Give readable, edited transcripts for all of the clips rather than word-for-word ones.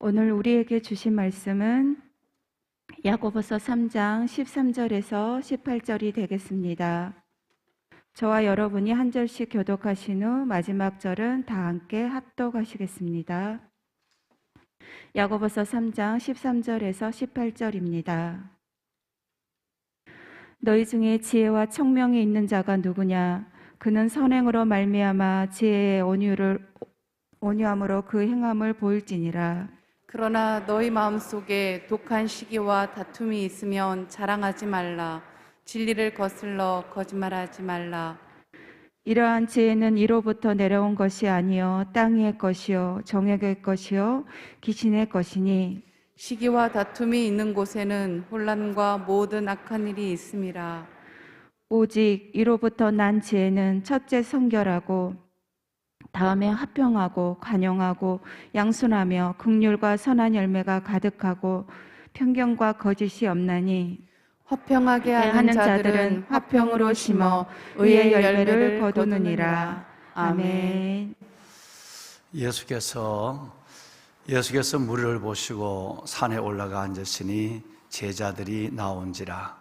오늘 우리에게 주신 말씀은 야고보서 3장 13절에서 18절이 되겠습니다. 저와 여러분이 한 절씩 교독하신 후 마지막 절은 다 함께 합독하시겠습니다. 야고보서 3장 13절에서 18절입니다. 너희 중에 지혜와 청명이 있는 자가 누구냐? 그는 선행으로 말미암아 지혜의 온유함으로 그 행함을 보일지니라. 그러나 너희 마음속에 독한 시기와 다툼이 있으면 자랑하지 말라. 진리를 거슬러 거짓말하지 말라. 이러한 지혜는 이로부터 내려온 것이 아니요 땅 위의 것이요 정욕의 것이요 귀신의 것이니 시기와 다툼이 있는 곳에는 혼란과 모든 악한 일이 있음이라. 오직 이로부터 난 지혜는 첫째 성결하고 다음에 화평하고 관용하고 양순하며 긍휼과 선한 열매가 가득하고 편견과 거짓이 없나니 화평하게 하는 자들은 화평으로 심어 의의 열매를 거두느니라. 아멘. 예수께서 무리를 보시고 산에 올라가 앉으시니 제자들이 나온지라.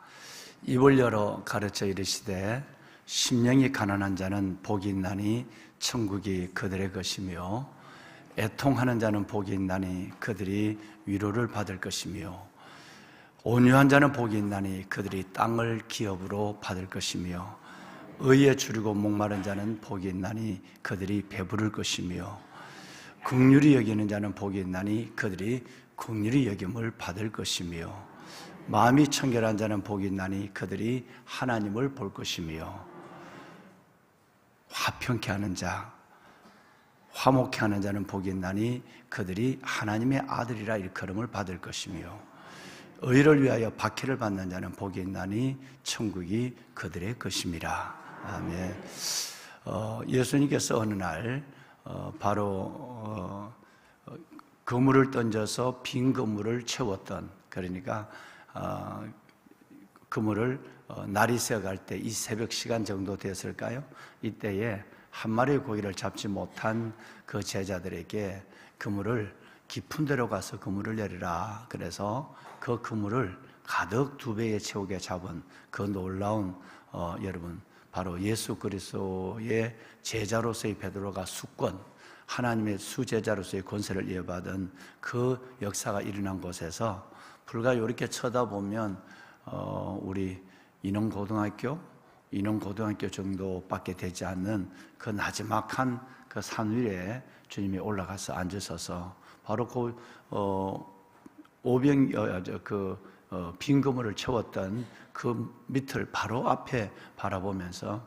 입을 열어 가르쳐 이르시되 심령이 가난한 자는 복이 있나니 천국이 그들의 것이며 애통하는 자는 복이 있나니 그들이 위로를 받을 것이며 온유한 자는 복이 있나니 그들이 땅을 기업으로 받을 것이며 의에 줄이고 목마른 자는 복이 있나니 그들이 배부를 것이며 긍휼히 여기는 자는 복이 있나니 그들이 긍휼히 여김을 받을 것이며 마음이 청결한 자는 복이 있나니 그들이 하나님을 볼 것이며 화평케 하는 자, 화목케 하는 자는 복이 있나니 그들이 하나님의 아들이라 일컬음을 받을 것이며 의를 위하여 박해를 받는 자는 복이 있나니 천국이 그들의 것임이라. 아멘. 예수님께서 어느 날 바로 그물을 던져서 빈 그물을 채웠던, 그러니까 그물을 날이 새어갈 때 이 새벽 시간 정도 됐을까요? 이때에 한 마리의 고기를 잡지 못한 그 제자들에게 그물을 깊은 데로 가서 그물을 내리라. 그래서 그 그물을 가득 2배에 채우게 잡은 그 놀라운 여러분 바로 예수 그리스도의 제자로서의 베드로가 수권, 하나님의 수제자로서의 권세를 이어받은 그 역사가 일어난 곳에서 불과 이렇게 쳐다보면 우리 인원고등학교 정도밖에 되지 않는 그 나지막한 그 산 위에 주님이 올라가서 앉으셔서 바로 그 빈 그물을 채웠던 그 밑을 바로 앞에 바라보면서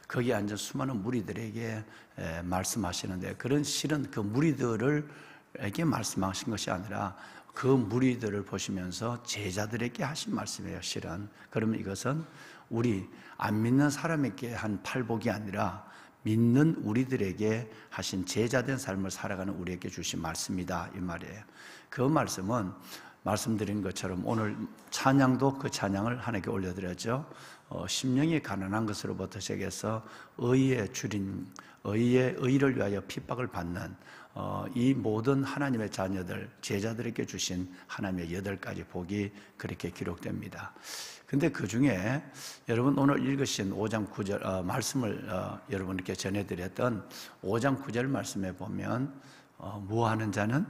거기 앉은 수많은 무리들에게 말씀하시는데, 그런 실은 그 무리들에게 말씀하신 것이 아니라 그 무리들을 보시면서 제자들에게 하신 말씀이에요, 실은. 그러면 이것은 우리 안 믿는 사람에게 한 팔복이 아니라 믿는 우리들에게 하신 제자된 삶을 살아가는 우리에게 주신 말씀이다, 이 말이에요. 그 말씀은 말씀드린 것처럼 오늘 찬양도 그 찬양을 하나님께 올려드렸죠. 심령이 가난한 것으로부터 시작해서 의를 위하여 핍박을 받는 이 모든 하나님의 자녀들, 제자들에게 주신 하나님의 8가지 복이 그렇게 기록됩니다. 근데 그 중에 여러분 오늘 읽으신 5장 9절 말씀을 여러분께 전해드렸던 5장 9절 말씀에 보면 무하는 자는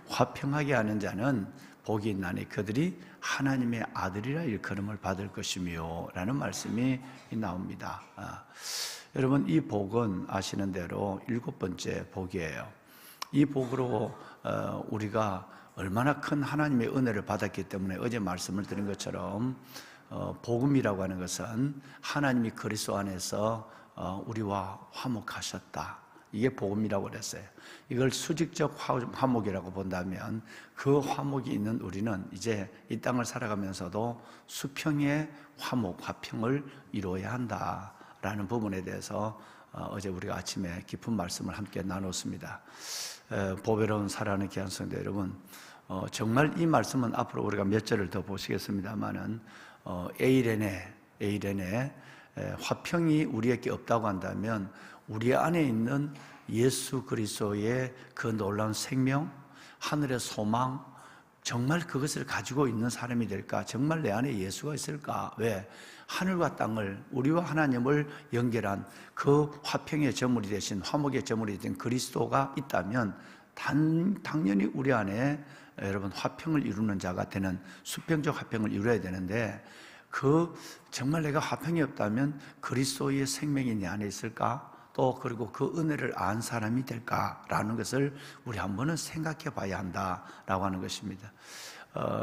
화평하게 하는 자는 복이 있나니 그들이 하나님의 아들이라 일컬음을 받을 것이며 라는 말씀이 나옵니다. 여러분 이 복은 아시는 대로 7번째 복이에요. 이 복으로 우리가 얼마나 큰 하나님의 은혜를 받았기 때문에 어제 말씀을 드린 것처럼 복음이라고 하는 것은 하나님이 그리스도 안에서 우리와 화목하셨다, 이게 복음이라고 그랬어요. 이걸 수직적 화목이라고 본다면 그 화목이 있는 우리는 이제 이 땅을 살아가면서도 수평의 화평을 이루어야 한다라는 부분에 대해서 어제 우리가 아침에 깊은 말씀을 함께 나눴습니다. 보배로운 살아가는 귀한 성도 여러분, 정말 이 말씀은 앞으로 우리가 몇 절을 더 보시겠습니다만은 에이렌에 화평이 우리에게 없다고 한다면 우리 안에 있는 예수 그리스도의 그 놀라운 생명, 하늘의 소망, 정말 그것을 가지고 있는 사람이 될까? 정말 내 안에 예수가 있을까? 왜? 하늘과 땅을, 우리와 하나님을 연결한 그 화평의 저물이 되신, 화목의 저물이 된 그리스도가 있다면 당연히 우리 안에 여러분 화평을 이루는 자가 되는, 수평적 화평을 이루어야 되는데, 정말 내가 화평이 없다면 그리스도의 생명이 내 안에 있을까? 또 그리고 그 은혜를 안 사람이 될까라는 것을 우리 한번은 생각해 봐야 한다라고 하는 것입니다.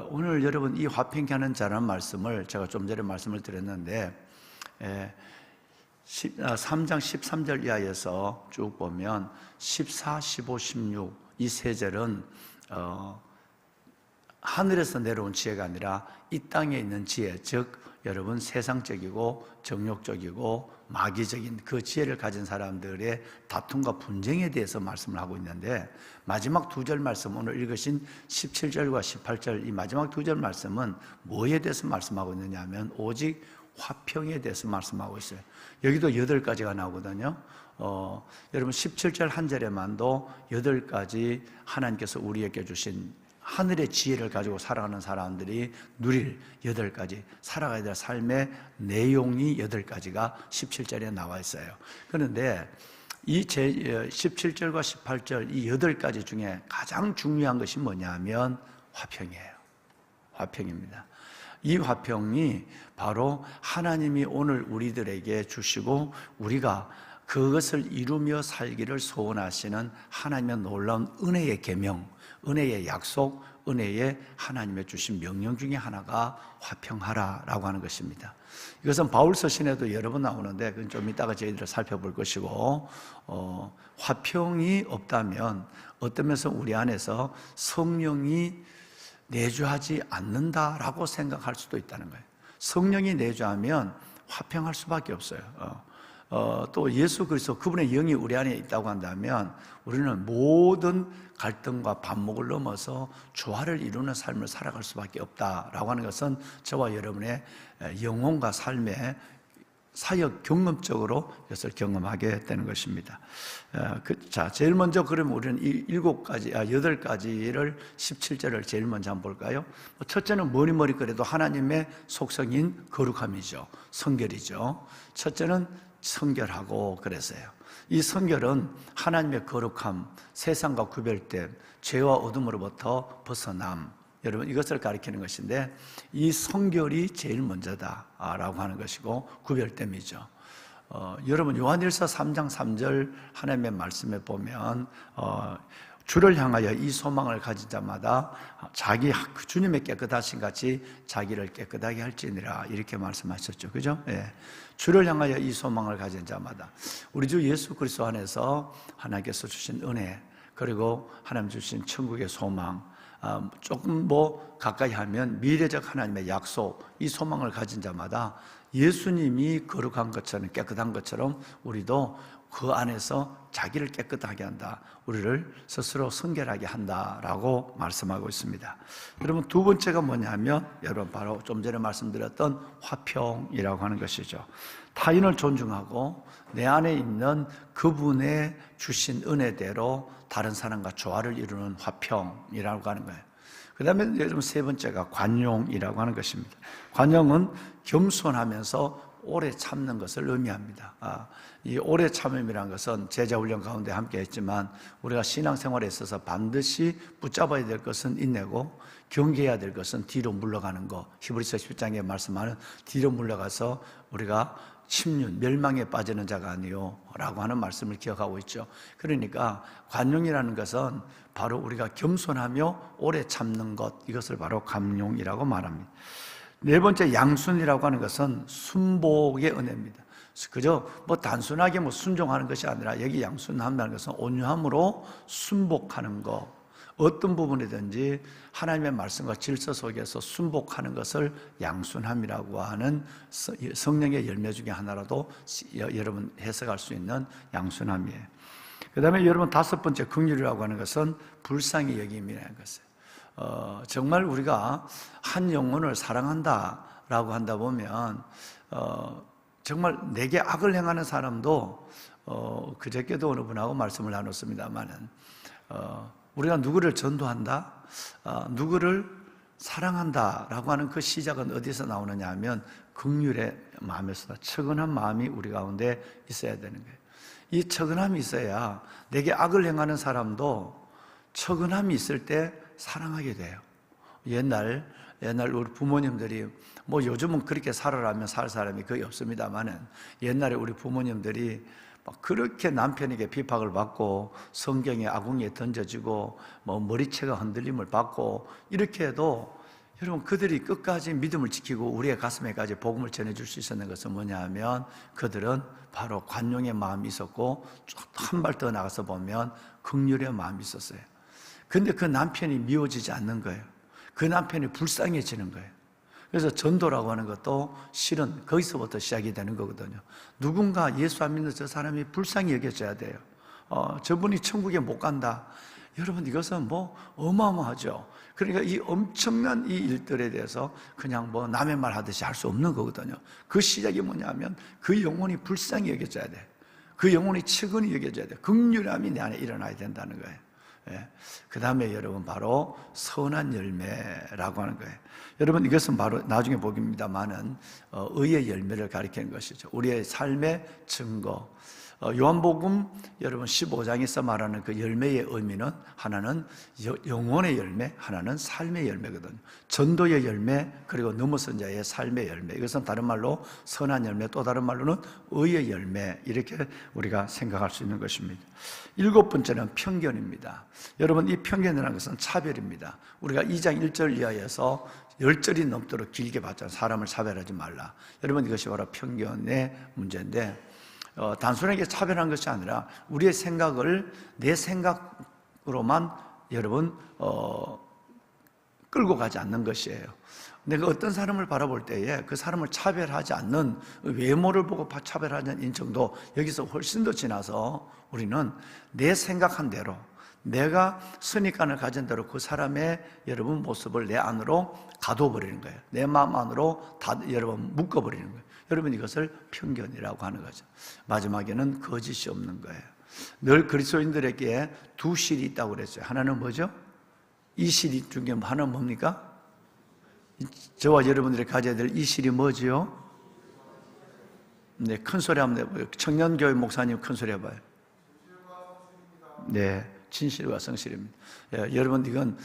오늘 여러분 이 화평케 하는 자라는 말씀을 제가 좀 전에 말씀을 드렸는데 3장 13절 이하에서 쭉 보면 14, 15, 16 이 세 절은 하늘에서 내려온 지혜가 아니라 이 땅에 있는 지혜, 즉 여러분 세상적이고 정욕적이고 마귀적인 그 지혜를 가진 사람들의 다툼과 분쟁에 대해서 말씀을 하고 있는데, 마지막 두 절 말씀, 오늘 읽으신 17절과 18절 이 마지막 두 절 말씀은 뭐에 대해서 말씀하고 있느냐 하면 오직 화평에 대해서 말씀하고 있어요. 여기도 8가지가 나오거든요. 여러분 17절 한 절에만도 8가지 하나님께서 우리에게 주신 하늘의 지혜를 가지고 살아가는 사람들이 누릴 8가지 살아가야 될 삶의 내용이 8가지가 17절에 나와 있어요. 그런데 이 17절과 18절 이 8가지 중에 가장 중요한 것이 뭐냐면 화평이에요. 화평입니다. 이 화평이 바로 하나님이 오늘 우리들에게 주시고 우리가 그것을 이루며 살기를 소원하시는 하나님의 놀라운 은혜의 계명, 은혜의 약속, 은혜의 하나님의 주신 명령 중에 하나가 화평하라라고 하는 것입니다. 이것은 바울 서신에도 여러 번 나오는데 그건 좀 이따가 저희들 살펴볼 것이고, 화평이 없다면 어떤 면에서 우리 안에서 성령이 내주하지 않는다라고 생각할 수도 있다는 거예요. 성령이 내주하면 화평할 수밖에 없어요. 또 예수 그리스도 그분의 영이 우리 안에 있다고 한다면 우리는 모든 갈등과 반목을 넘어서 조화를 이루는 삶을 살아갈 수밖에 없다라고 하는 것은 저와 여러분의 영혼과 삶의 사역 경험적으로 이것을 경험하게 되는 것입니다. 자, 제일 먼저 그러면 우리는 이 8가지를 17절을 제일 먼저 한번 볼까요? 첫째는 뭐니 그래도 하나님의 속성인 거룩함이죠. 성결이죠. 첫째는 성결하고 그래서요. 이 성결은 하나님의 거룩함, 세상과 구별됨, 죄와 어둠으로부터 벗어남, 여러분 이것을 가리키는 것인데 이 성결이 제일 먼저다라고 하는 것이고 구별됨이죠. 여러분 요한일서 3장 3절 하나님의 말씀에 보면 주를 향하여 이 소망을 가진 자마다 자기 주님의 깨끗하신 같이 자기를 깨끗하게 할지니라 이렇게 말씀하셨죠. 그죠? 예. 주를 향하여 이 소망을 가진 자마다 우리 주 예수 그리스도 안에서 하나님께서 주신 은혜 그리고 하나님 주신 천국의 소망, 조금 가까이 하면 미래적 하나님의 약속, 이 소망을 가진 자마다 예수님이 거룩한 것처럼 깨끗한 것처럼 우리도 그 안에서 자기를 깨끗하게 한다, 우리를 스스로 성결하게 한다라고 말씀하고 있습니다. 여러분 두 번째가 뭐냐면 여러분 바로 좀 전에 말씀드렸던 화평이라고 하는 것이죠. 타인을 존중하고 내 안에 있는 그분의 주신 은혜대로 다른 사람과 조화를 이루는 화평이라고 하는 거예요. 그 다음에 여러분 세 번째가 관용이라고 하는 것입니다. 관용은 겸손하면서 오래 참는 것을 의미합니다. 이 오래 참음이라는 것은 제자훈련 가운데 함께 했지만 우리가 신앙생활에 있어서 반드시 붙잡아야 될 것은 인내고 경계해야 될 것은 뒤로 물러가는 것. 히브리서 10장에 말씀하는 뒤로 물러가서 우리가 심륜, 멸망에 빠지는 자가 아니요 라고 하는 말씀을 기억하고 있죠. 그러니까 관용이라는 것은 바로 우리가 겸손하며 오래 참는 것, 이것을 바로 관용이라고 말합니다. 네 번째 양순이라고 하는 것은 순복의 은혜입니다. 그저 단순하게 순종하는 것이 아니라 여기 양순한다는 것은 온유함으로 순복하는 것, 어떤 부분이든지 하나님의 말씀과 질서 속에서 순복하는 것을 양순함이라고 하는 성령의 열매 중에 하나라도 여러분 해석할 수 있는 양순함이에요. 그 다음에 여러분 다섯 번째 긍휼이라고 하는 것은 불쌍히 여김이라는 것이에요. 정말 우리가 한 영혼을 사랑한다라고 한다 보면 정말 내게 악을 행하는 사람도 그저께도 어느 분하고 말씀을 나눴습니다만은 우리가 누구를 전도한다, 누구를 사랑한다라고 하는 그 시작은 어디서 나오느냐 하면 긍휼의 마음에서, 측은한 마음이 우리 가운데 있어야 되는 거예요. 이 측은함이 있어야 내게 악을 행하는 사람도 측은함이 있을 때 사랑하게 돼요. 옛날 우리 부모님들이, 뭐 요즘은 그렇게 살아라면 살 사람이 거의 없습니다만은, 옛날에 우리 부모님들이 막 그렇게 남편에게 비박을 받고 성경에 아궁이에 던져지고 뭐 머리채가 흔들림을 받고 이렇게 해도, 여러분 그들이 끝까지 믿음을 지키고 우리의 가슴에까지 복음을 전해줄 수 있었는 것은 뭐냐 하면, 그들은 바로 관용의 마음이 있었고, 한 발 더 나가서 보면 긍휼의 마음이 있었어요. 근데 그 남편이 미워지지 않는 거예요. 그 남편이 불쌍해지는 거예요. 그래서 전도라고 하는 것도 실은 거기서부터 시작이 되는 거거든요. 누군가 예수 안 믿는 저 사람이 불쌍히 여겨져야 돼요. 저분이 천국에 못 간다. 여러분 이것은 뭐 어마어마하죠. 그러니까 이 엄청난 이 일들에 대해서 그냥 뭐 남의 말 하듯이 할 수 없는 거거든요. 그 시작이 뭐냐면 그 영혼이 불쌍히 여겨져야 돼. 그 영혼이 측은히 여겨져야 돼. 긍휼함이 내 안에 일어나야 된다는 거예요. 예. 그 다음에 여러분 바로 선한 열매라고 하는 거예요. 여러분 이것은 바로 나중에 보깁니다만은 의의 열매를 가리키는 것이죠. 우리의 삶의 증거. 요한복음 여러분 15장에서 말하는 그 열매의 의미는, 하나는 영혼의 열매, 하나는 삶의 열매거든요. 전도의 열매, 그리고 넘어선 자의 삶의 열매. 이것은 다른 말로 선한 열매, 또 다른 말로는 의의 열매, 이렇게 우리가 생각할 수 있는 것입니다. 7번째는 편견입니다. 여러분 이 편견이라는 것은 차별입니다. 우리가 2장 1절 이하에서 10절이 넘도록 길게 봤잖아요. 사람을 차별하지 말라. 여러분 이것이 바로 편견의 문제인데, 단순하게 차별한 것이 아니라 우리의 생각을 내 생각으로만 여러분 끌고 가지 않는 것이에요. 내가 어떤 사람을 바라볼 때에 그 사람을 차별하지 않는, 외모를 보고 차별하지 않는 인정도 여기서 훨씬 더 지나서 우리는 내 생각한 대로, 내가 선입관을 가진 대로 그 사람의 여러분 모습을 내 안으로 가둬버리는 거예요. 내 마음 안으로 다 여러분 묶어버리는 거예요. 여러분 이것을 편견이라고 하는 거죠. 마지막에는 거짓이 없는 거예요. 늘 그리스도인들에게 두 실이 있다고 그랬어요. 하나는 뭐죠? 이 실 중에 하나는 뭡니까? 저와 여러분들이 가져야 될 이 실이 뭐지요? 네, 큰 소리 한번 해봐요. 청년교회 목사님 큰 소리 해봐요. 네, 진실과 성실입니다. 예, 여러분 이건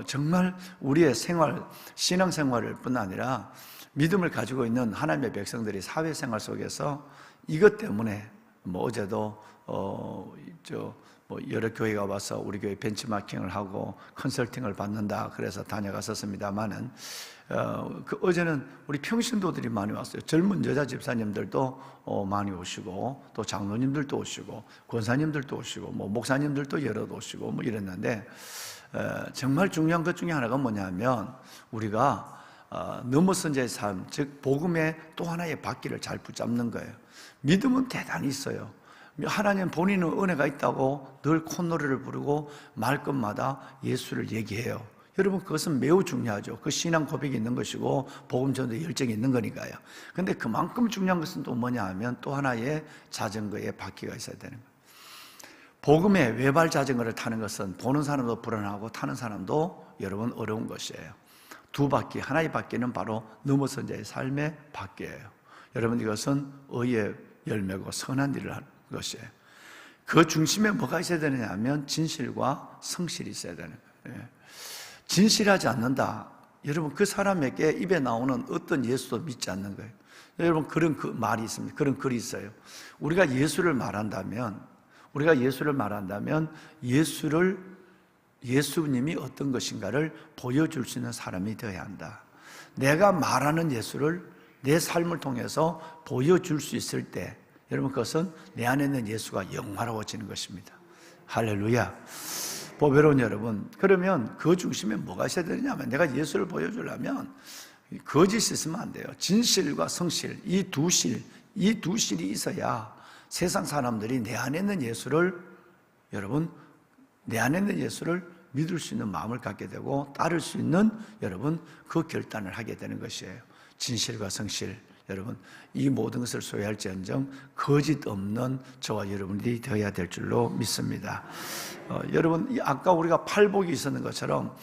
정말 우리의 생활, 신앙생활을 뿐 아니라 믿음을 가지고 있는 하나님의 백성들이 사회생활 속에서 이것 때문에, 뭐 어제도 여러 교회가 와서 우리 교회 벤치마킹을 하고 컨설팅을 받는다 그래서 다녀갔었습니다만은, 그 어제는 우리 평신도들이 많이 왔어요. 젊은 여자 집사님들도 많이 오시고, 또 장로님들도 오시고, 권사님들도 오시고, 뭐 목사님들도 여러 오시고 뭐 이랬는데, 정말 중요한 것 중에 하나가 뭐냐면, 우리가 넘어선 자의 삶, 즉 복음의 또 하나의 바퀴를 잘 붙잡는 거예요. 믿음은 대단히 있어요. 하나님 본인은 은혜가 있다고 늘 콧노래를 부르고 말끝마다 예수를 얘기해요. 여러분 그것은 매우 중요하죠. 그 신앙 고백이 있는 것이고 복음 전도에 열정이 있는 거니까요. 그런데 그만큼 중요한 것은 또 뭐냐 하면, 또 하나의 자전거의 바퀴가 있어야 되는 거예요. 복음의 외발 자전거를 타는 것은 보는 사람도 불안하고 타는 사람도 여러분 어려운 것이에요. 두 바퀴, 하나의 바퀴는 바로 넘어선 자의 삶의 바퀴예요. 여러분 이것은 의의 열매고 선한 일을 하는 것이에요. 그 중심에 뭐가 있어야 되느냐 하면 진실과 성실이 있어야 되는 거예요. 진실하지 않는다. 여러분 그 사람에게 입에 나오는 어떤 예수도 믿지 않는 거예요. 여러분 그런 말이 있습니다. 그런 글이 있어요. 우리가 예수를 말한다면 예수님이 어떤 것인가를 보여줄 수 있는 사람이 되어야 한다. 내가 말하는 예수를 내 삶을 통해서 보여줄 수 있을 때, 여러분 그것은 내 안에 있는 예수가 영화로워지는 것입니다. 할렐루야. 보배로운 여러분, 그러면 그 중심에 뭐가 있어야 되냐면, 내가 예수를 보여주려면 거짓이 있으면 안 돼요. 진실과 성실, 이 두 실이 있어야 세상 사람들이 내 안에 있는 예수를, 여러분 내 안에 있는 예수를 믿을 수 있는 마음을 갖게 되고 따를 수 있는 여러분 그 결단을 하게 되는 것이에요. 진실과 성실, 여러분 이 모든 것을 소유할지언정 거짓 없는 저와 여러분들이 되어야 될 줄로 믿습니다. 여러분 아까 우리가 팔복이 있었는 것처럼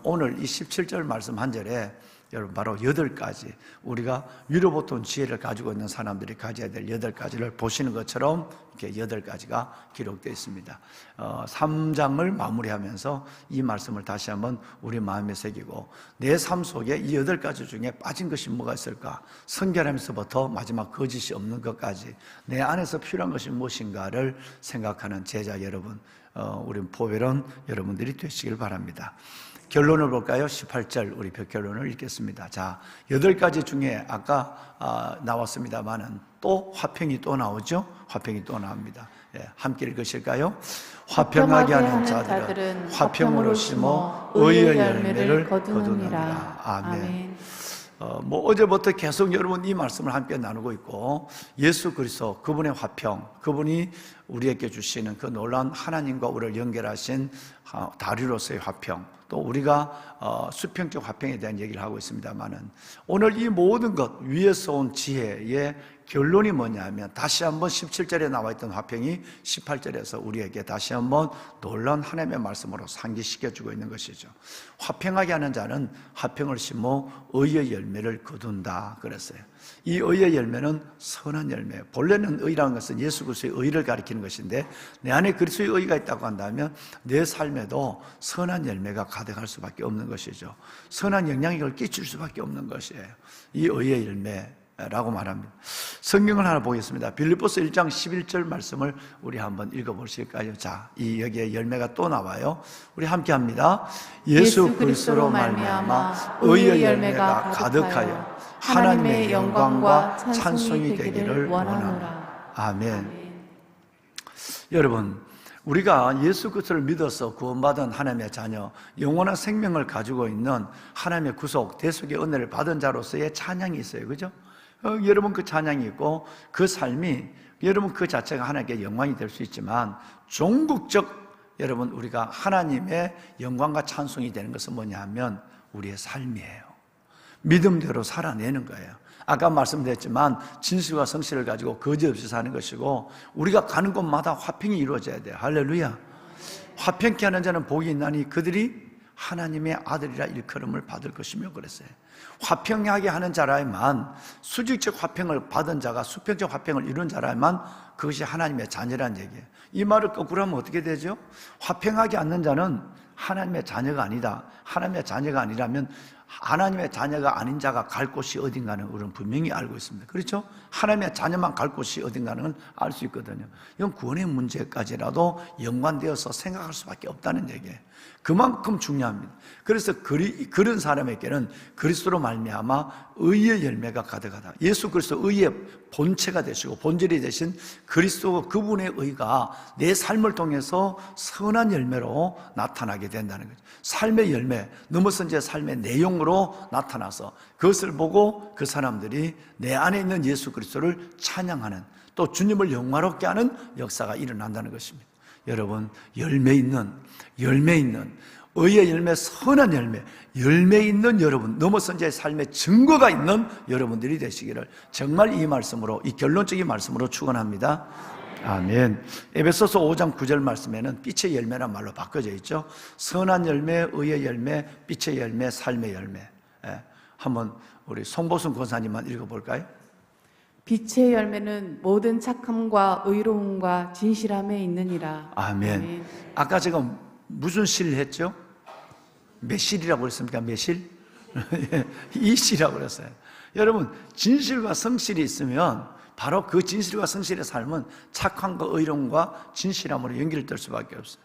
오늘 이 17절 말씀 한 절에 여러분 바로 8가지 우리가 위로부터 온 지혜를 가지고 있는 사람들이 가져야 될 8가지를 보시는 것처럼 이렇게 8가지가 기록되어 있습니다. 3장을 마무리하면서 이 말씀을 다시 한번 우리 마음에 새기고 내 삶 속에 이 8가지 중에 빠진 것이 뭐가 있을까? 성결하면서부터 마지막 거짓이 없는 것까지 내 안에서 필요한 것이 무엇인가를 생각하는 제자 여러분, 우리 보배론 여러분들이 되시길 바랍니다. 결론을 볼까요? 18절 우리 결론을 읽겠습니다. 자, 8가지 중에 아까 나왔습니다만은 또 화평이 또 나오죠? 화평이 또 나옵니다. 예, 함께 읽으실까요? 화평하게 하는 자들은 화평으로 심어 의의 열매를 거두느니라. 아멘. 어제부터 계속 여러분 이 말씀을 함께 나누고 있고 예수 그리스도 그분의 화평, 그분이 우리에게 주시는 그 놀라운 하나님과 우리를 연결하신 다리로서의 화평, 또 우리가 수평적 화평에 대한 얘기를 하고 있습니다만은 오늘 이 모든 것 위에서 온 지혜의 결론이 뭐냐면 다시 한번 17절에 나와 있던 화평이 18절에서 우리에게 다시 한번 놀라운 하나님의 말씀으로 상기시켜주고 있는 것이죠. 화평하게 하는 자는 화평을 심어 의의 열매를 거둔다 그랬어요. 이 의의 열매는 선한 열매. 본래는 의라는 것은 예수 그리스도의 의를 가리키는 것인데 내 안에 그리스도의 의가 있다고 한다면 내 삶에도 선한 열매가 가득할 수밖에 없는 것이죠. 선한 영향력을 끼칠 수밖에 없는 것이에요. 이 의의 열매라고 말합니다. 성경을 하나 보겠습니다. 빌립보서 1장 11절 말씀을 우리 한번 읽어보실까요? 자, 여기에 열매가 또 나와요. 우리 함께 합니다. 예수 그리스도로 말미암아 의의 열매가 가득하여 하나님의 영광과 찬송이 되기를 원하노라. 아멘. 여러분, 우리가 예수 그리스도를 믿어서 구원받은 하나님의 자녀, 영원한 생명을 가지고 있는 하나님의 구속, 대속의 은혜를 받은 자로서의 찬양이 있어요. 그죠? 여러분 그 찬양이 있고 그 삶이 여러분 그 자체가 하나님께 영광이 될 수 있지만 종국적 여러분 우리가 하나님의 영광과 찬송이 되는 것은 뭐냐 하면 우리의 삶이에요. 믿음대로 살아내는 거예요. 아까 말씀드렸지만 진실과 성실을 가지고 거짓 없이 사는 것이고 우리가 가는 곳마다 화평이 이루어져야 돼요. 할렐루야. 화평케 하는 자는 복이 있나니 그들이 하나님의 아들이라 일컬음을 받을 것이며 그랬어요. 화평하게 하는 자라야만, 수직적 화평을 받은 자가 수평적 화평을 이룬 자라야만 그것이 하나님의 자녀라는 얘기예요. 이 말을 거꾸로 하면 어떻게 되죠? 화평하게 않는 자는 하나님의 자녀가 아니다. 하나님의 자녀가 아니라면 하나님의 자녀가 아닌 자가 갈 곳이 어딘가는 우리는 분명히 알고 있습니다. 그렇죠? 하나님의 자녀만 갈 곳이 어딘가는 알 수 있거든요. 이건 구원의 문제까지라도 연관되어서 생각할 수밖에 없다는 얘기예요. 그만큼 중요합니다. 그래서 그런 사람에게는 그리스도로 말미암아 의의 열매가 가득하다. 예수 그리스도 의의 본체가 되시고 본질이 되신 그리스도 그분의 의가 내 삶을 통해서 선한 열매로 나타나게 된다는 거죠. 삶의 열매, 넘어선 제 삶의 내용으로 나타나서 그것을 보고 그 사람들이 내 안에 있는 예수 그리스도를 찬양하는, 또 주님을 영화롭게 하는 역사가 일어난다는 것입니다. 여러분, 열매 있는 의의 열매, 선한 열매 있는 여러분, 넘어선 자의 삶의 증거가 있는 여러분들이 되시기를 정말 이 말씀으로, 이 결론적인 말씀으로 축원합니다. 아멘. 에베소서 5장 9절 말씀에는 빛의 열매란 말로 바꿔져 있죠. 선한 열매, 의의 열매, 빛의 열매, 삶의 열매. 한번 우리 송보순 권사님만 읽어볼까요? 빛의 열매는 모든 착함과 의로움과 진실함에 있느니라. 아멘. 아멘. 아까 제가 무슨 시를 했죠? 몇 실이라고 그랬습니까? 몇 실? 이 시라고 그랬어요. 여러분, 진실과 성실이 있으면 바로 그 진실과 성실의 삶은 착함과 의로움과 진실함으로 연결될 수밖에 없어요.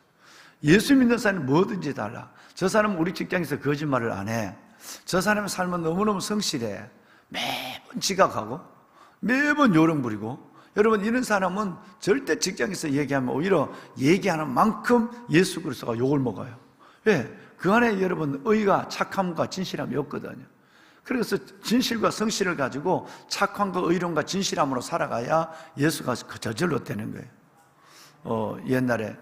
예수 믿는 사람은 뭐든지 달라. 저 사람은 우리 직장에서 거짓말을 안 해. 저 사람의 삶은 너무너무 성실해. 매번 지각하고 매번 요령 부리고. 여러분, 이런 사람은 절대 직장에서 얘기하면 오히려 얘기하는 만큼 예수 그리스도가 욕을 먹어요. 왜? 그 안에 여러분 의가 착함과 진실함이 없거든요. 그래서 진실과 성실을 가지고 착함과 의로움과 진실함으로 살아가야 예수가 저절로 되는 거예요. 옛날에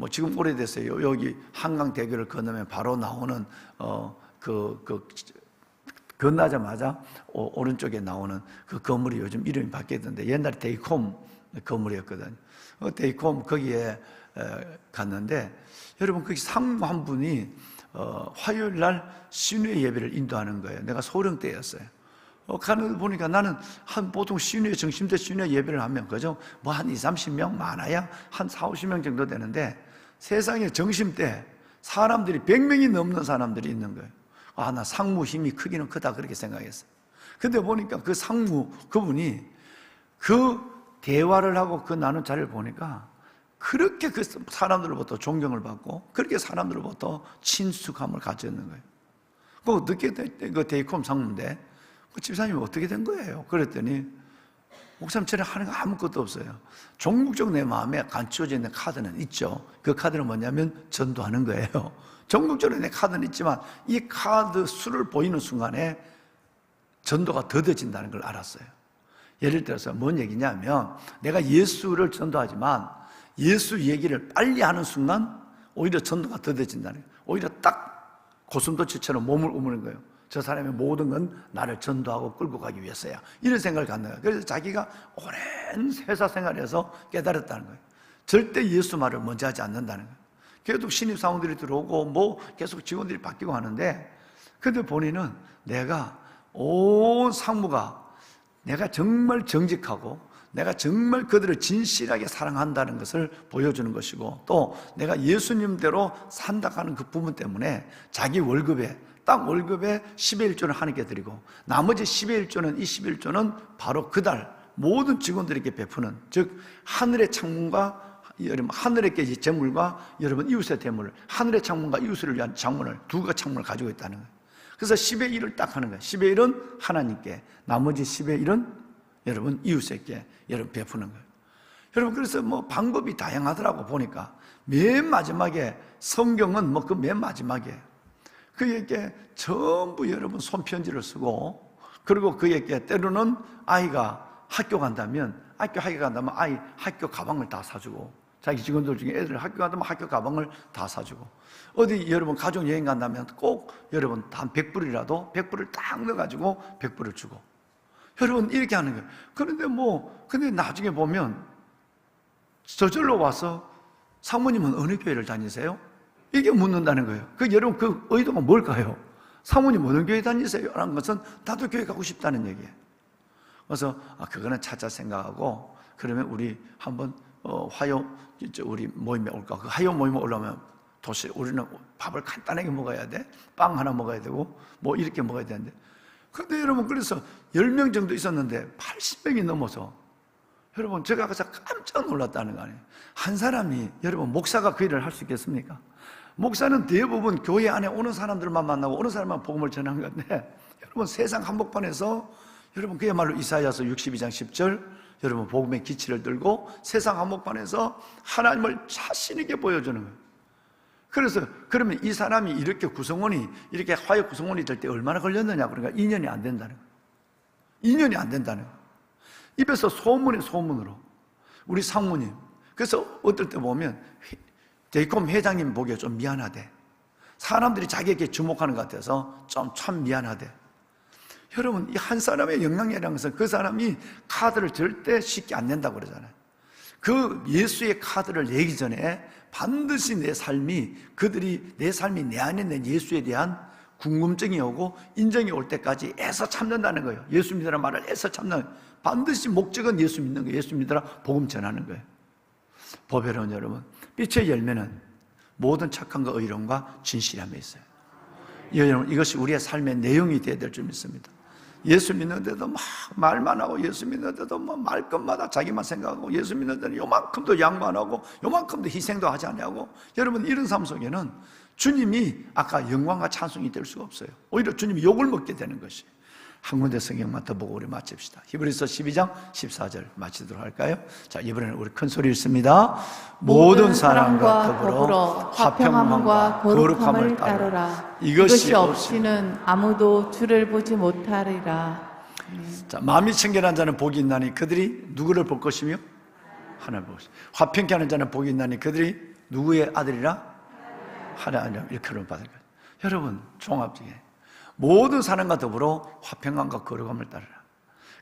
지금 오래됐어요. 여기 한강대교를 건너면 바로 나오는 그 건너자마자 오른쪽에 나오는 그 건물이 요즘 이름이 바뀌었던데 옛날에 데이콤 건물이었거든요. 데이콤 거기에 갔는데 여러분 거기 상무 한 분이 화요일 날 신회 예배를 인도하는 거예요. 내가 소령 때였어요. 가는 보니까 나는 보통 신회 정심대 신회 예배를 하면 그죠? 뭐 한 20, 30명 많아야 한 40, 50명 정도 되는데 세상에 정심 때 사람들이 100명이 넘는 사람들이 있는 거예요. 나 상무 힘이 크기는 크다 그렇게 생각했어요. 근데 보니까 그 상무 그분이 그 대화를 하고 그 나눈 자리를 보니까 그렇게 그 사람들로부터 존경을 받고 그렇게 사람들로부터 친숙함을 가졌는 거예요. 그 늦게 그 데이콤 상무인데 그 집사님이 어떻게 된 거예요? 그랬더니 목사님 저는 하는 거 아무것도 없어요. 종국적 내 마음에 감추어져 있는 카드는 있죠. 그 카드는 뭐냐면 전도하는 거예요. 종국적으로 내 카드는 있지만 이 카드 수를 보이는 순간에 전도가 더뎌진다는 걸 알았어요. 예를 들어서 뭔 얘기냐면 내가 예수를 전도하지만 예수 얘기를 빨리 하는 순간 오히려 전도가 더뎌진다는 거예요. 오히려 딱 고슴도치처럼 몸을 우무는 거예요. 저 사람의 모든 건 나를 전도하고 끌고 가기 위해서야. 이런 생각을 갖는 거예요. 그래서 자기가 오랜 회사 생활에서 깨달았다는 거예요. 절대 예수 말을 먼저 하지 않는다는 거예요. 계속 신입사원들이 들어오고 뭐 계속 직원들이 바뀌고 하는데 근데 본인은 내가 온 상무가 내가 정말 정직하고 내가 정말 그들을 진실하게 사랑한다는 것을 보여주는 것이고 또 내가 예수님대로 산다 하는 그 부분 때문에 자기 월급에 딱 월급에 10의 1조를 하나님께 드리고 나머지 10의 1조는 이 11조는 바로 그달 모든 직원들에게 베푸는 즉 하늘의 창문과 여러분 하늘의 깨지 재물과 여러분 이웃의 대물 하늘의 창문과 이웃을 위한 창문을 두 가지 창문을 가지고 있다는 거예요. 그래서 10의 1을 딱 하는 거예요. 10의 1은 하나님께 나머지 10의 1은 여러분 이웃에게 여러분 베푸는 거예요. 여러분 그래서 뭐 방법이 다양하더라고 보니까 맨 마지막에 성경은 뭐 그 맨 마지막에 그에게 전부 여러분 손편지를 쓰고 그리고 그에게 때로는 아이가 학교 간다면 아이 학교 가방을 다 사주고 자기 직원들 중에 애들 학교 간다면 학교 가방을 다 사주고 어디 여러분 가족 여행 간다면 꼭 여러분 한 100불이라도 100불을 딱 넣어가지고 100불을 주고 여러분 이렇게 하는 거예요. 근데 나중에 보면 저절로 와서 사모님은 어느 교회를 다니세요? 이게 묻는다는 거예요. 여러분 그 의도가 뭘까요? 사모님 어느 교회 다니세요? 라는 것은 나도 교회 가고 싶다는 얘기예요. 그래서 그거는 차차 생각하고 그러면 우리 한번 화요 우리 모임에 올까? 그 화요 모임에 올라오면 우리는 밥을 간단하게 먹어야 돼. 빵 하나 먹어야 되고 뭐 이렇게 먹어야 되는데 근데 여러분 그래서 10명 정도 있었는데 80명이 넘어서 여러분 제가 가서 깜짝 놀랐다는 거 아니에요. 한 사람이 여러분 목사가 그 일을 할 수 있겠습니까? 목사는 대부분 교회 안에 오는 사람들만 만나고 오는 사람만 복음을 전하는 건데 여러분 세상 한복판에서 여러분 그야말로 이사야서 62장 10절 여러분 복음의 기치를 들고 세상 한복판에서 하나님을 자신 있게 보여주는 거예요. 그래서 그러면 이 사람이 이렇게 화요 구성원이 될 때 얼마나 걸렸느냐 그러니까 2년이 안 된다는 거예요. 2년이 안 된다는 거예요. 입에서 소문으로 우리 상무님 그래서 어떨 때 보면 데이콤 회장님 보기에 좀 미안하대. 사람들이 자기에게 주목하는 것 같아서 참 미안하대. 여러분 이 한 사람의 영향력이라는 것은 그 사람이 카드를 절대 쉽게 안 낸다고 그러잖아요. 그 예수의 카드를 내기 전에 반드시 내 삶이 내 안에 있는 예수에 대한 궁금증이 오고 인정이 올 때까지 애써 참는다는 거예요. 예수 믿으라는 말을 애써 참는 거예요. 반드시 목적은 예수 믿는 거예요. 예수 믿으라 복음 전하는 거예요. 보배로운 여러분 빛의 열매는 모든 착함과 의로움과 진실함에 있어요. 여러분 이것이 우리의 삶의 내용이 되어야 될 줄 믿습니다. 예수 믿는데도 막 말만 하고 예수 믿는데도 뭐 말끝마다 자기만 생각하고 예수 믿는데도 요만큼도 양보 안 하고 요만큼도 희생도 하지 않냐고 여러분 이런 삶 속에는 주님이 아까 영광과 찬송이 될 수가 없어요. 오히려 주님이 욕을 먹게 되는 것이. 한 군데 성경만 더 보고 우리 마칩시다. 히브리서 12장 14절 마치도록 할까요? 자, 이번에는 우리 큰 소리 읽습니다. 모든 사람과 더불어 화평함과 거룩함을 따르라. 이것이 없이는 아무도 주를 보지 못하리라. 자, 마음이 청결한 자는 복이 있나니 그들이 누구를 볼 것이며 하나님을 볼 것이며 화평케 하는 자는 복이 있나니 그들이 누구의 아들이라 하나님 일컬음을 받을 것. 여러분 종합적인 모든 사람과 더불어 화평함과 거룩함을 따르라.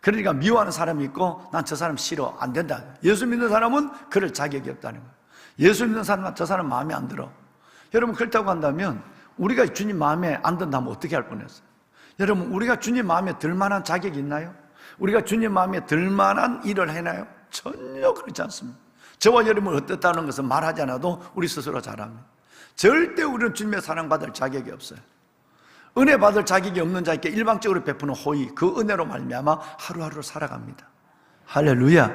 그러니까 미워하는 사람이 있고 난 저 사람 싫어, 안 된다. 예수 믿는 사람은 그럴 자격이 없다는 거예요. 예수 믿는 사람은 저 사람 마음에 안 들어. 여러분, 그렇다고 한다면 우리가 주님 마음에 안 든다면 어떻게 할 뻔했어요? 여러분, 우리가 주님 마음에 들 만한 자격이 있나요? 우리가 주님 마음에 들 만한 일을 해나요? 전혀 그렇지 않습니다. 저와 여러분을 어떻다는 것은 말하지 않아도 우리 스스로 잘 압니다. 절대 우리는 주님의 사랑받을 자격이 없어요. 은혜 받을 자격이 없는 자에게 일방적으로 베푸는 호의, 그 은혜로 말미암아 하루하루 살아갑니다. 할렐루야.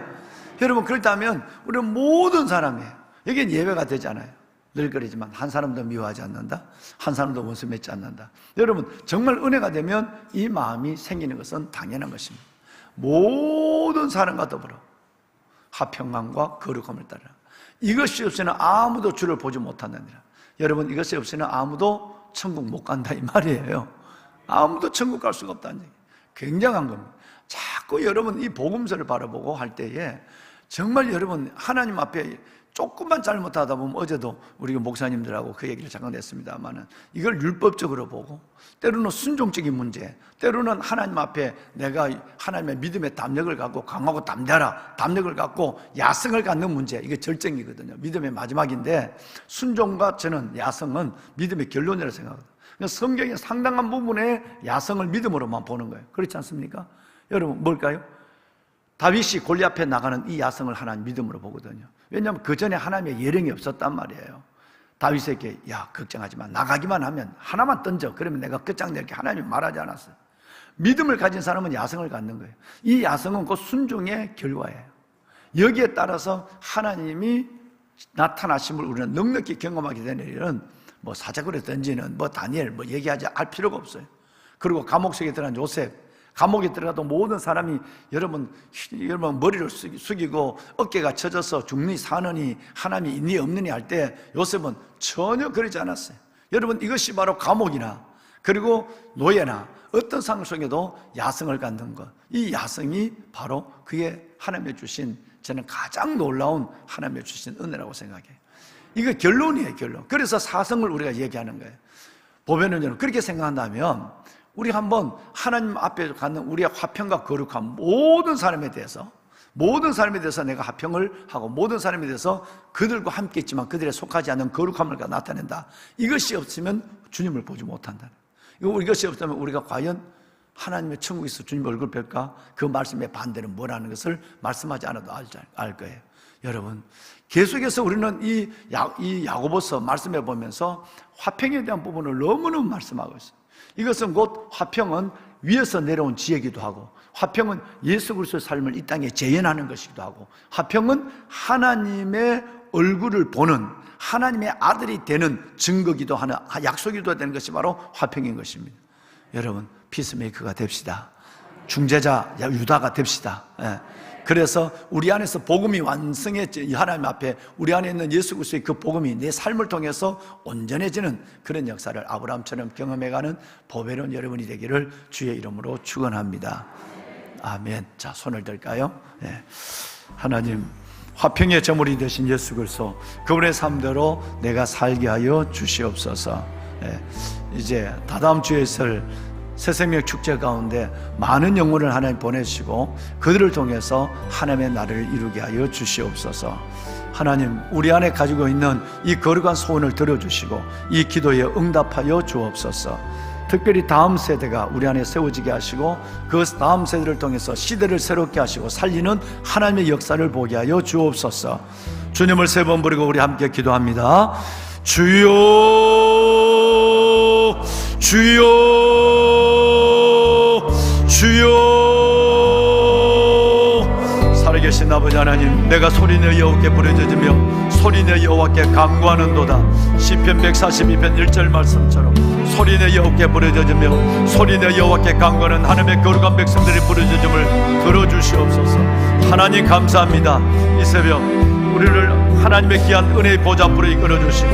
여러분, 그렇다면 우리는 모든 사람에, 여기는 예외가 되지 않아요. 늘 그러지만 한 사람도 미워하지 않는다, 한 사람도 원수 맺지 않는다. 여러분, 정말 은혜가 되면 이 마음이 생기는 것은 당연한 것입니다. 모든 사람과 더불어 화평함과 거룩함을 따라. 이것이 없이는 아무도 주를 보지 못한다니라. 여러분, 이것이 없이는 아무도 천국 못 간다 이 말이에요. 아무도 천국 갈 수가 없다는 얘기. 굉장한 겁니다. 자꾸 여러분 이 복음서를 바라보고 할 때에 정말 여러분 하나님 앞에 조금만 잘못하다 보면, 어제도 우리 목사님들하고 그 얘기를 잠깐 했습니다만은, 이걸 율법적으로 보고 때로는 순종적인 문제, 때로는 하나님 앞에 내가 하나님의 믿음의 담력을 갖고 강하고 담대하라, 담력을 갖고 야성을 갖는 문제, 이게 절정이거든요. 믿음의 마지막인데, 순종과 저는 야성은 믿음의 결론이라고 생각합니다. 그러니까 성경의 상당한 부분에 야성을 믿음으로만 보는 거예요. 그렇지 않습니까? 여러분, 뭘까요? 다윗이 골리앗 앞에 나가는 이 야성을 하나님 믿음으로 보거든요. 왜냐하면 그 전에 하나님의 예령이 없었단 말이에요. 다윗에게 야, 걱정하지 마, 나가기만 하면 하나만 던져, 그러면 내가 끝장낼게, 하나님이 말하지 않았어요. 믿음을 가진 사람은 야성을 갖는 거예요. 이 야성은 곧 순종의 결과예요. 여기에 따라서 하나님이 나타나심을 우리는 넉넉히 경험하게 되는 일은 뭐 사자굴에 던지는 뭐 다니엘 뭐 얘기하지 할 필요가 없어요. 그리고 감옥 속에 들어간 요셉, 감옥에 들어가도 모든 사람이 여러분 머리를 숙이고 어깨가 쳐져서 죽니 사느니 하나님이 있니 없느니 할 때 요셉은 전혀 그러지 않았어요. 여러분, 이것이 바로 감옥이나 그리고 노예나 어떤 상황 속에도 야성을 갖는 것, 이 야성이 바로 그의 하나님의 주신, 저는 가장 놀라운 하나님의 주신 은혜라고 생각해요. 이거 결론이에요, 결론. 그래서 사성을 우리가 얘기하는 거예요. 보면은 여러분, 그렇게 생각한다면 우리 한번 하나님 앞에 갖는 우리의 화평과 거룩함, 모든 사람에 대해서 내가 화평을 하고 모든 사람에 대해서 그들과 함께 있지만 그들에 속하지 않는 거룩함을 나타낸다. 이것이 없으면 주님을 보지 못한다. 이것이 없다면 우리가 과연 하나님의 천국에서 주님 얼굴 뵐까? 그 말씀의 반대는 뭐라는 것을 말씀하지 않아도 알 거예요. 여러분, 계속해서 우리는 이 야고보서 말씀해 보면서 화평에 대한 부분을 너무너무 말씀하고 있어요. 이것은 곧 화평은 위에서 내려온 지혜이기도 하고, 화평은 예수 그리스도의 삶을 이 땅에 재현하는 것이기도 하고, 화평은 하나님의 얼굴을 보는, 하나님의 아들이 되는 증거기도 하는, 약속이기도 되는 것이 바로 화평인 것입니다. 여러분, 피스메이커가 됩시다. 중재자 유다가 됩시다. 그래서 우리 안에서 복음이 완성해지, 하나님 앞에 우리 안에 있는 예수 그리스도의 그 복음이 내 삶을 통해서 온전해지는 그런 역사를 아브라함처럼 경험해가는 보배로운 여러분이 되기를 주의 이름으로 축원합니다. 아멘. 자, 손을 들까요? 하나님, 화평의 저물이 되신 예수 그리스도, 그분의 삶대로 내가 살게 하여 주시옵소서. 이제 다다음 주에 있을 새생명 축제 가운데 많은 영혼을 하나님 보내시고 그들을 통해서 하나님의 나라를 이루게 하여 주시옵소서. 하나님, 우리 안에 가지고 있는 이 거룩한 소원을 들어주시고 이 기도에 응답하여 주옵소서. 특별히 다음 세대가 우리 안에 세워지게 하시고 그 다음 세대를 통해서 시대를 새롭게 하시고 살리는 하나님의 역사를 보게 하여 주옵소서. 주님을 세 번 부르고 우리 함께 기도합니다. 주여, 주여, 주여. 살아계신 아버지 하나님, 내가 소리내 여호와께 부르짖으며 소리내 여호와께 간구하는도다. 시편 142편 1절 말씀처럼 소리내 여호와께 부르짖으며 소리내 여호와께 간구하는 하나님의 거룩한 백성들의 부르짖음을 들어주시옵소서. 하나님 감사합니다. 이 새벽 우리를 하나님의 귀한 은혜의 보좌 앞으로 이끌어주시고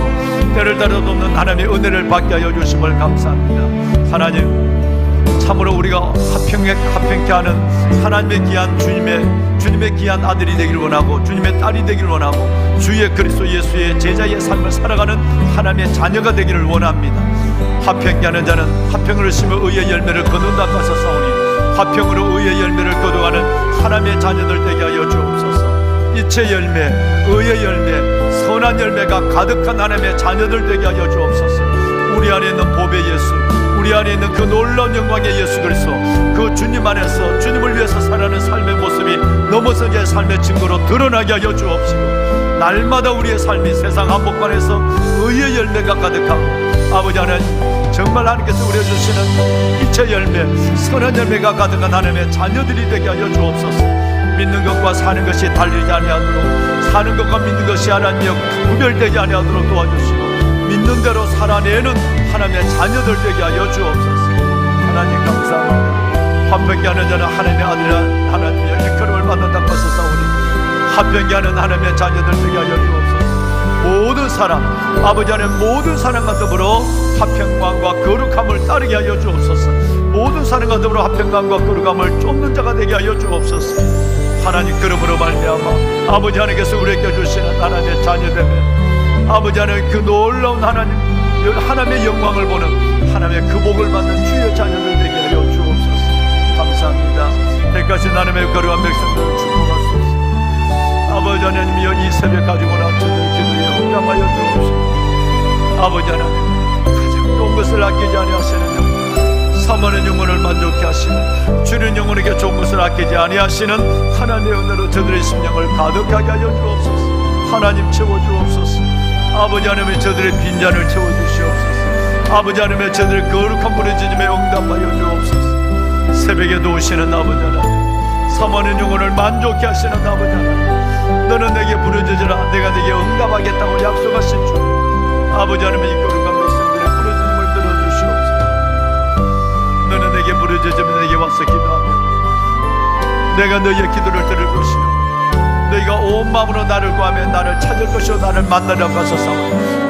때를 따라 돕는 하나님의 은혜를 받게 하여 주심을 감사합니다. 하나님, 참으로 우리가 화평케 하는 하나님의 귀한 주님의 귀한 아들이 되기를 원하고 주님의 딸이 되기를 원하고 주의 그리스도 예수의 제자의 삶을 살아가는 하나님의 자녀가 되기를 원합니다. 화평케 하는 자는 화평으로 심어 의의 열매를 거둔다 하셨사오니 화평으로 의의 열매를 거두어가는 하나님의 자녀들 되게 하여 주옵소서. 이체 열매, 의의 열매, 선한 열매가 가득한 하나님의 자녀들 되게 하여 주옵소서. 우리 안에 있는 보배 예수, 우리 안에 있는 그 놀라운 영광의 예수 그리스도, 그 주님 안에서 주님을 위해서 살아가는 삶의 모습이 넘어서게 삶의 증거로 드러나게 하여 주옵시고, 날마다 우리의 삶이 세상 한복판에서 의의 열매가 가득하고, 아버지 하나님 정말 하나님께서 우리에게 주시는 이체 열매, 선한 열매가 가득한 하나님의 자녀들이 되게 하여 주옵소서. 믿는 것과 사는 것이 달리지 아니하도록, 사는 것과 믿는 것이 하나님의 구별되지 아니하도록 도와주시고, 믿는 대로 살아내는 하나님의 자녀들 되게 하여 주옵소서. 하나님 감사합니다. 화평케 하는 자는 하나님의 아들이라 하나님의 일컬음을 받는다 하셨사오니 화평케 하는 하나님의 자녀들 되게 하여 주옵소서. 모든 사람, 아버지 하나님 모든 사람과 더불어 화평감과 거룩함을 따르게 하여 주옵소서. 모든 사람과 더불어 화평감과 거룩함을 쫓는 자가 되게 하여 주옵소서. 하나님 그러므로 말미암아 아버지 하나님께서 우리에게 주시는 하나님의 자녀됨에 아버지 하나님 그 놀라운 하나님의 영광을 보는 하나님의 그 복을 받는 주의 자녀들 되게 하여 주옵소서. 감사합니다. 백가신 하나님의 거룩한 백성들을 축복하소서. 아버지 하나님이여 이 새벽 가지고 나온 저들의 기도에 응답하여 주옵소서. 아버지 하나님 가장 좋은 것을 아끼지 아니하시는 영광, 사모하는 영혼을 만족케 하시는, 주는 영혼에게 좋은 것을 아끼지 아니하시는 하나님의 은혜로 저들의 심령을 가득하게 하여 주옵소서. 하나님 채워주옵소서. 아버지 하나님의 저들의 빈잔을 채워주시옵소서. 아버지 하나님의 저들의 거룩한 부르짖음에 응답하여 주옵소서. 새벽에 도우시는 아버지 하나님, 사모하는 영혼을 만족케 하시는 아버지 하나님, 너는 내게 부르짖으라 내가 내게 응답하겠다고 약속하신 주, 아버지 하나님의 이 거룩한 백성들의 부르짖음을 들어주시옵소서. 너는 내게 부르짖으면 내게 와서 기도하며 내가 너희의 기도를 들을 것이요 너희가 온 마음으로 나를 구하면 나를 찾을 것이요 나를 만나려고 하소서.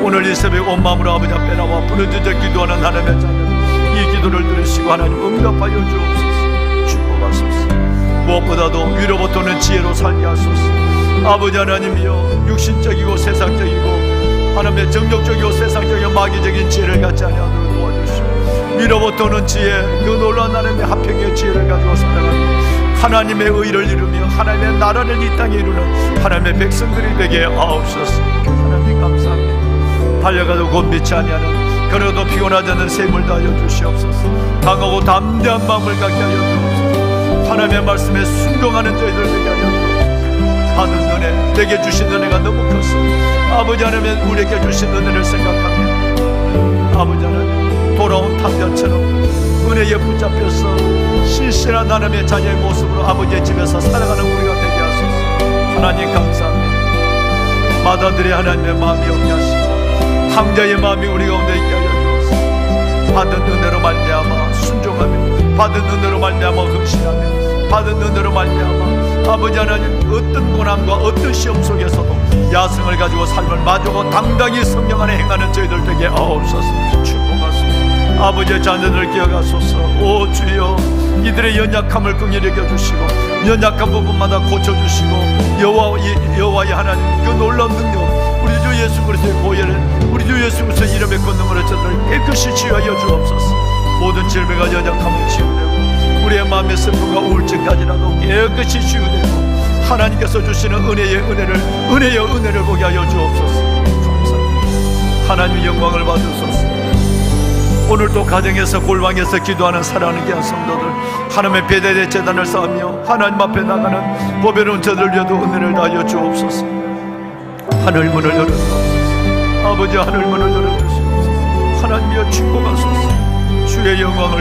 오늘 이 새벽 온 마음으로 아버지 앞에 나와 부르짖어 기도하는 하나님의 자녀, 이 기도를 들으시고 하나님 응답하여 주옵소서. 축복하소서. 무엇보다도 위로부터 오는 지혜로 살게 하소서. 아버지 하나님이여 육신적이고 세상적이고 하나님의 정욕적이고 세상적이고 마귀적인 지혜를 갖지 아니하도록 도와주시고, 위로부터 오는 지혜, 그 놀라운 하나님의 화평의 지혜를 가지고 살아가는 하나님의 의를 이루며 하나님의 나라를 이 땅에 이루는 하나님의 백성들이 되게 하옵소서. 하나님 감사합니다. 달려가도 곧 미치 아니하는 그래도 피곤하지 않는 셈을 다하여 주시옵소서. 강하고 담대한 마음을 갖게 하여 주옵소서. 하나님의 말씀에 순종하는 저희들 되게 하여 주옵소서. 받은 은혜, 내게 주신 은혜가 너무 컸어. 아버지 하나님 우리에게 주신 은혜를 생각하며 아버지 하나님 돌아온 탐정처럼 은혜에 붙잡혀서 신실한 하나님의 자녀의 모습으로 아버지의 집에서 살아가는 우리가 되게 하소서. 하나님 감사합니다. 맏아들의 하나님의 마음이 없게 하시고 탕자의 마음이 우리 가운데 있게 하여 주옵소서. 받은 은혜로 말미암아 순종하며, 받은 은혜로 말미암아 금신하며, 받은 은혜로 말미암아 아버지 하나님 어떤 고난과 어떤 시험 속에서도 야성을 가지고 삶을 마주하고 당당히 성령 안에 행하는 저희들 되게 하옵소서. 축복하소서. 아버지의 자녀들 기억하소서. 오 주여, 이들의 연약함을 긍휼히 여겨주시고 연약한 부분마다 고쳐주시고 여호와의 하나님 그 놀라운 능력, 우리 주 예수 그리스도의 보혈을, 우리 주 예수 그리스도의 이름의 권능으로 저들을 깨끗이 치유하여 주옵소서. 모든 질병과 연약함을 치유되고 우리의 마음의 슬픔과 우울증까지라도 깨끗이 치유되고 하나님께서 주시는 은혜의 은혜를 보게 하여 주옵소서. 감사합니다. 하나님의 영광을 받으소서. 오늘도 가정에서 골방에서 기도하는 사랑하는 귀한 성도들, 하나님의 배대의 재단을 쌓으며 하나님 앞에 나가는 보배로운 저들 위에도 은혜를 다하여 주옵소서. 하늘문을 열어주옵소서. 아버지 하늘문을 열어주시옵소서. 하나님이여 축복하소서. 주의 영광을